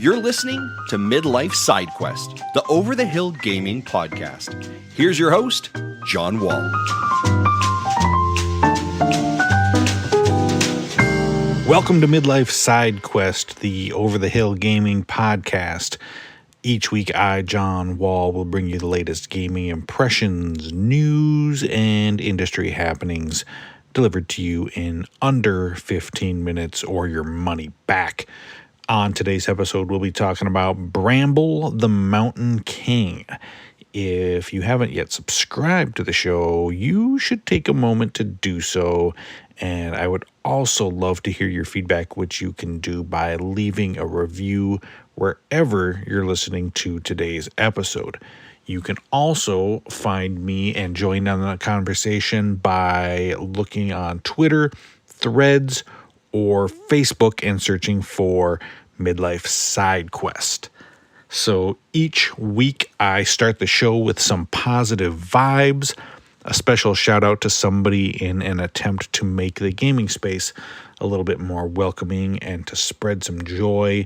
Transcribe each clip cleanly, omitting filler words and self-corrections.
You're listening to Midlife Side Quest, the Over the Hill Gaming Podcast. Here's your host, John Wall. Welcome to Midlife Side Quest, the Over the Hill Gaming Podcast. Each week, I, John Wall, will bring you the latest gaming impressions, news, and industry happenings delivered to you in under 15 minutes or your money back. On today's episode, we'll be talking about Bramble, the Mountain King. If you haven't yet subscribed to the show, you should take a moment to do so. And I would also love to hear your feedback, which you can do by leaving a review wherever you're listening to today's episode. You can also find me and join in the conversation by looking on Twitter, Threads, or Facebook and searching for Midlife Side Quest. So each week I start the show with some positive vibes, a special shout out to somebody in an attempt to make the gaming space a little bit more welcoming and to spread some joy.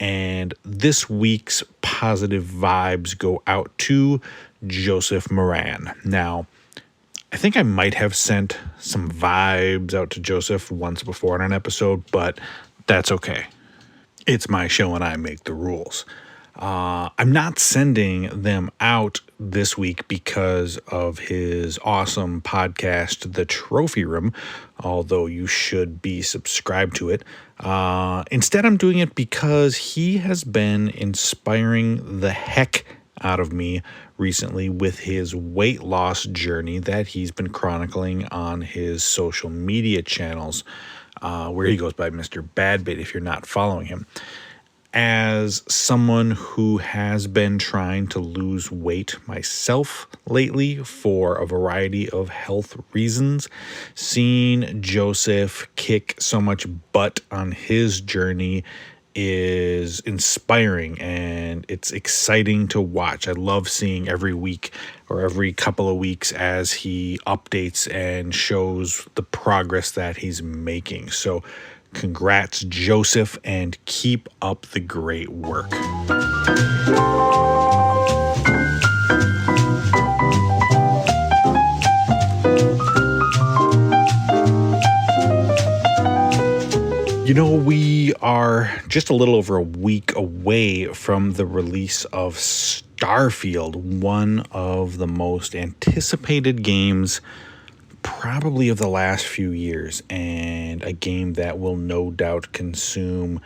And this week's positive vibes go out to Joseph Moran. Now, I think I might have sent some vibes out to Joseph once before in an episode, but that's okay. It's my show and I make the rules. I'm not sending them out this week because of his awesome podcast, The Trophy Room, although you should be subscribed to it. Instead, I'm doing it because he has been inspiring the heck out of me recently with his weight loss journey that he's been chronicling on his social media channels, where he goes by Mr. Badbit if you're not following him. As someone who has been trying to lose weight myself lately for a variety of health reasons, seeing Joseph kick so much butt on his journey is inspiring and it's exciting to watch. I love seeing every week or every couple of weeks as he updates and shows the progress that he's making. So congrats, Joseph, and keep up the great work. You know, we are just a little over a week away from the release of Starfield, one of the most anticipated games probably of the last few years, and a game that will no doubt consume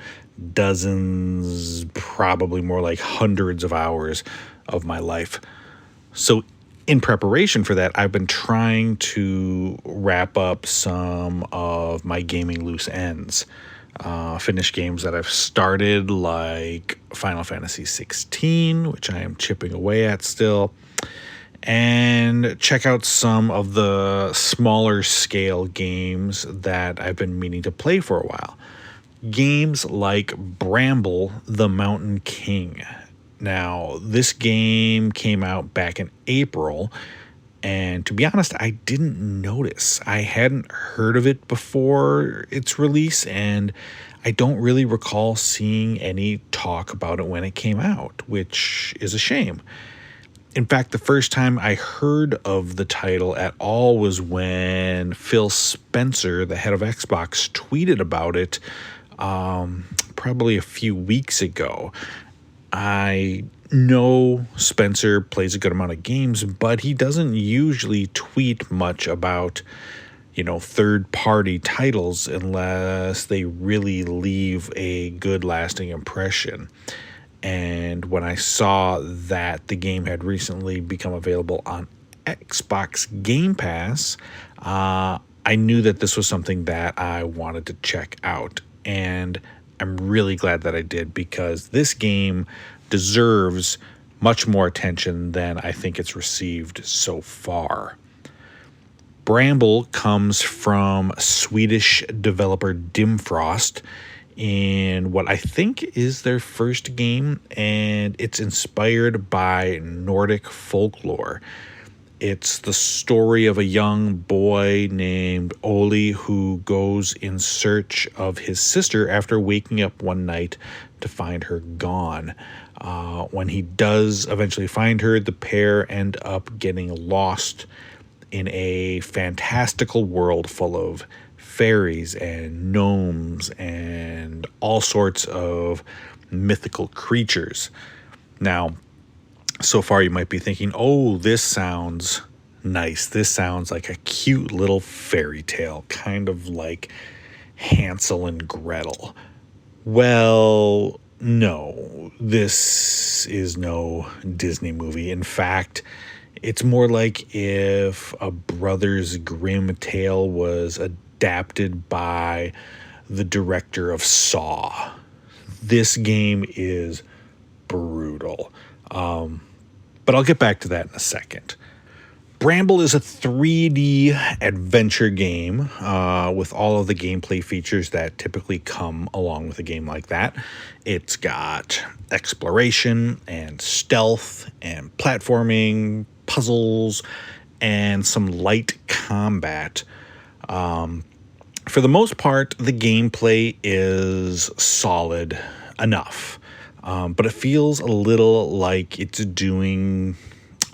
dozens, probably more like hundreds of hours of my life. So in preparation for that, I've been trying to wrap up some of my gaming loose ends. Finish games that I've started, like Final Fantasy 16, which I am chipping away at still, and check out some of the smaller scale games that I've been meaning to play for a while. Games like Bramble, the Mountain King. Now, this game came out back in April, and to be honest, I didn't notice. I hadn't heard of it before its release, and I don't really recall seeing any talk about it when it came out, which is a shame. In fact, the first time I heard of the title at all was when Phil Spencer, the head of Xbox, tweeted about it probably a few weeks ago. I know Spencer plays a good amount of games, but he doesn't usually tweet much about, third-party titles unless they really leave a good lasting impression. And when I saw that the game had recently become available on Xbox Game Pass, I knew that this was something that I wanted to check out. And I'm really glad that I did, because this game deserves much more attention than I think it's received so far. Bramble comes from Swedish developer Dimfrost in what I think is their first game, and it's inspired by Nordic folklore. It's the story of a young boy named Oli who goes in search of his sister after waking up one night to find her gone. When he does eventually find her, the pair end up getting lost in a fantastical world full of fairies and gnomes and all sorts of mythical creatures. Now, so far you might be thinking, oh, this sounds nice. This sounds like a cute little fairy tale, kind of like Hansel and Gretel. Well, no, this is no Disney movie. In fact, it's more like if a Brothers Grimm tale was adapted by the director of Saw. This game is brutal. But I'll get back to that in a second. Bramble is a 3D adventure game with all of the gameplay features that typically come along with a game like that. It's got exploration and stealth and platforming, puzzles, and some light combat. For the most part, the gameplay is solid enough, but it feels a little like it's doing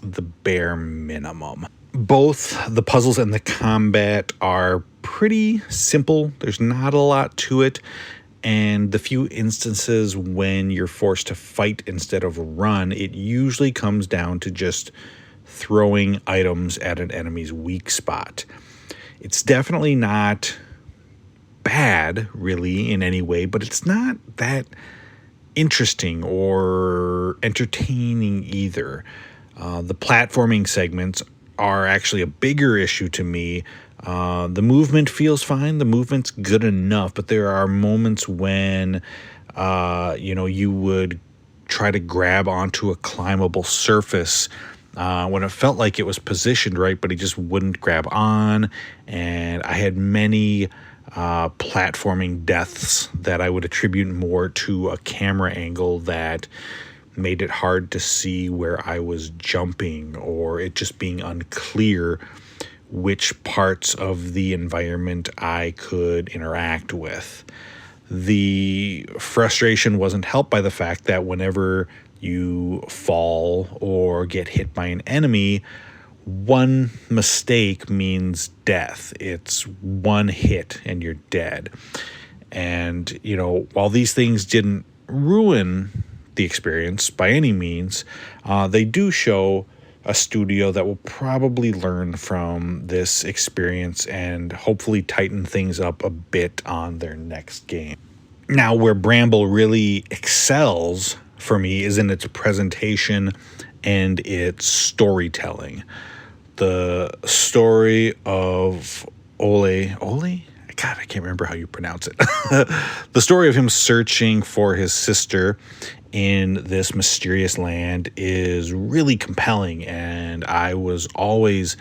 the bare minimum. Both the puzzles and the combat are pretty simple. There's not a lot to it, and the few instances when you're forced to fight instead of run, it usually comes down to just throwing items at an enemy's weak spot. It's definitely not bad, really, in any way, but it's not that interesting or entertaining either. The platforming segments are actually a bigger issue to me. The movement feels fine. The movement's good enough, but there are moments when, you would try to grab onto a climbable surface when it felt like it was positioned right, but he just wouldn't grab on. And I had many platforming deaths that I would attribute more to a camera angle that made it hard to see where I was jumping, or it just being unclear which parts of the environment I could interact with. The frustration wasn't helped by the fact that whenever you fall or get hit by an enemy, one mistake means death. It's one hit and you're dead. And, while these things didn't ruin the experience by any means, they do show a studio that will probably learn from this experience and hopefully tighten things up a bit on their next game. Now, where Bramble really excels for me is in its presentation and its storytelling. The story of Ole? God, I can't remember how you pronounce it. The story of him searching for his sister in this mysterious land is really compelling, and I was always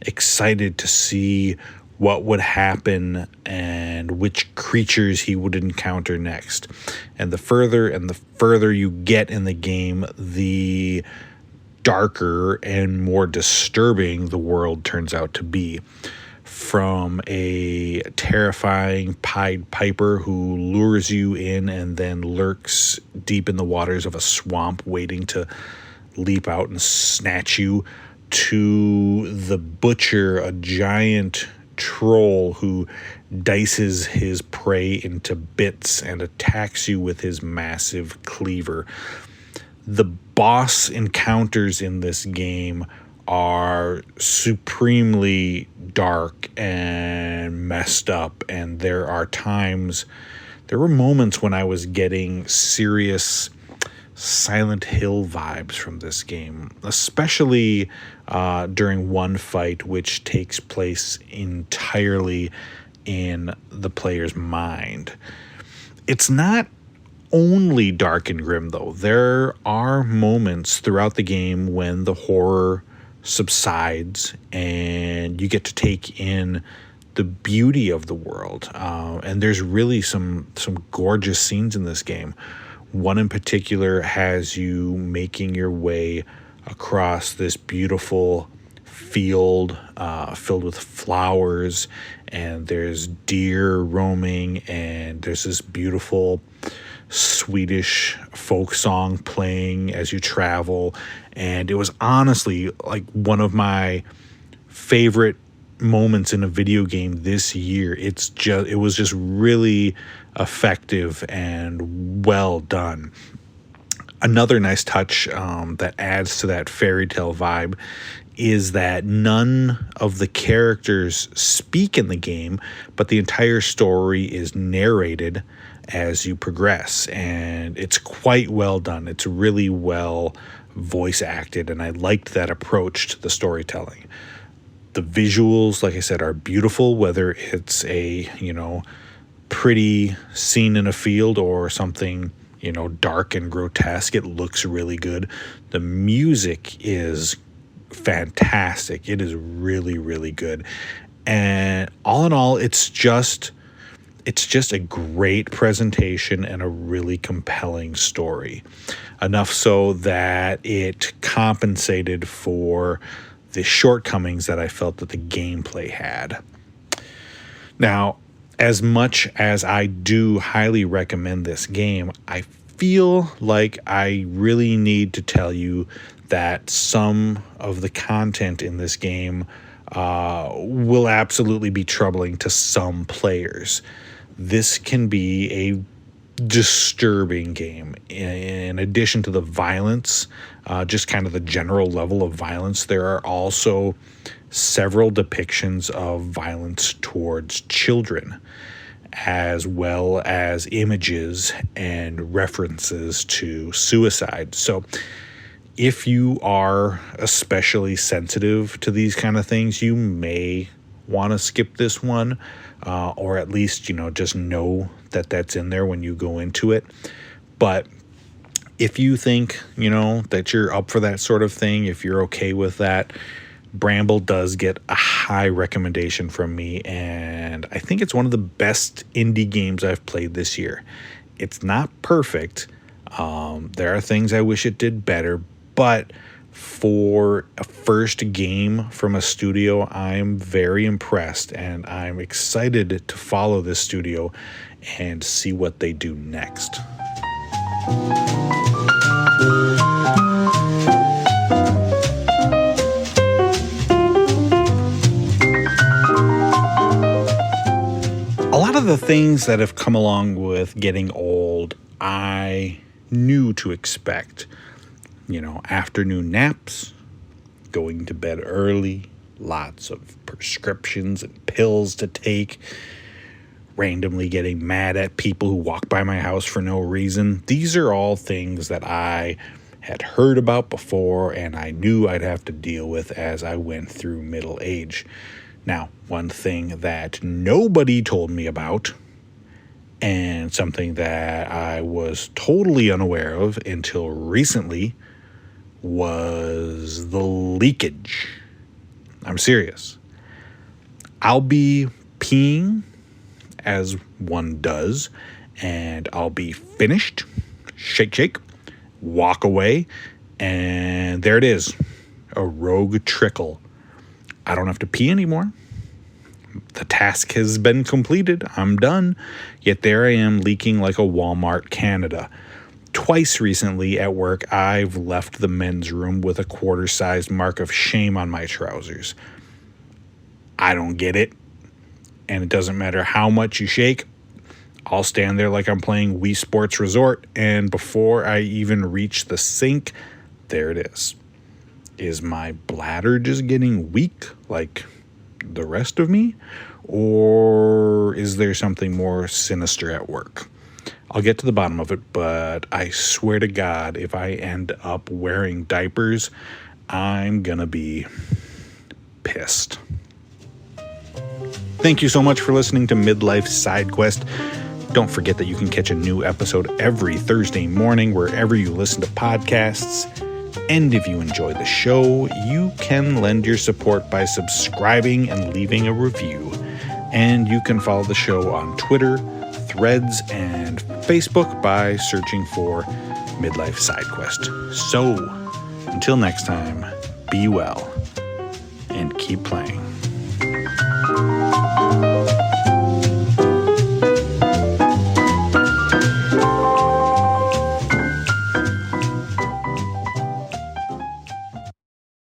excited to see what would happen and which creatures he would encounter next. And the further you get in the game, the darker and more disturbing the world turns out to be. From a terrifying Pied Piper who lures you in and then lurks deep in the waters of a swamp waiting to leap out and snatch you, to the Butcher, a giant troll who dices his prey into bits and attacks you with his massive cleaver. The boss encounters in this game are supremely dark and messed up, and there were moments when I was getting serious Silent Hill vibes from this game, especially during one fight which takes place entirely in the player's mind. It's not only dark and grim, though. There are moments throughout the game when the horror subsides and you get to take in the beauty of the world. And there's really some gorgeous scenes in this game. One in particular has you making your way across this beautiful field filled with flowers, and there's deer roaming, and there's this beautiful Swedish folk song playing as you travel. And it was honestly like one of my favorite moments in a video game this year. It was just really effective and well done. Another nice touch that adds to that fairy tale vibe is that none of the characters speak in the game, but the entire story is narrated as you progress, and it's quite well done. It's really well voice acted, and I liked that approach to the storytelling. The visuals, like I said, are beautiful, whether it's a, pretty scene in a field or something, dark and grotesque. It looks really good. The music is fantastic. It is really, really good. And all in all, it's just a great presentation and a really compelling story. Enough so that it compensated for the shortcomings that I felt that the gameplay had. Now, as much as I do highly recommend this game, I feel like I really need to tell you that some of the content in this game will absolutely be troubling to some players. This can be a disturbing game. In addition to the violence, just kind of the general level of violence, there are also several depictions of violence towards children, as well as images and references to suicide. So if you are especially sensitive to these kind of things, you may want to skip this one, or at least, just know that that's in there when you go into it. But if you think, that you're up for that sort of thing, if you're okay with that, Bramble does get a high recommendation from me, and I think it's one of the best indie games I've played this year. It's not perfect. There are things I wish it did better, but for a first game from a studio, I'm very impressed, and I'm excited to follow this studio and see what they do next. A lot of the things that have come along with getting old, I knew to expect. Afternoon naps, going to bed early, lots of prescriptions and pills to take, randomly getting mad at people who walk by my house for no reason. These are all things that I had heard about before, and I knew I'd have to deal with as I went through middle age. Now, one thing that nobody told me about, and something that I was totally unaware of until recently, was the leakage. I'm serious. I'll be peeing as one does, and I'll be finished, shake, walk away, and there it is, a rogue trickle. I don't have to pee anymore. The task has been completed. I'm done. Yet there I am leaking like a Walmart Canada. Twice recently at work, I've left the men's room with a quarter-sized mark of shame on my trousers. I don't get it. And it doesn't matter how much you shake. I'll stand there like I'm playing Wii Sports Resort, and before I even reach the sink, there it is. Is my bladder just getting weak like the rest of me? Or is there something more sinister at work? I'll get to the bottom of it, but I swear to God, if I end up wearing diapers, I'm gonna be pissed. Thank you so much for listening to Midlife Side Quest. Don't forget that you can catch a new episode every Thursday morning wherever you listen to podcasts. And if you enjoy the show, you can lend your support by subscribing and leaving a review. And you can follow the show on Twitter, Threads, and Facebook by searching for Midlife Side Quest. So, until next time, be well and keep playing.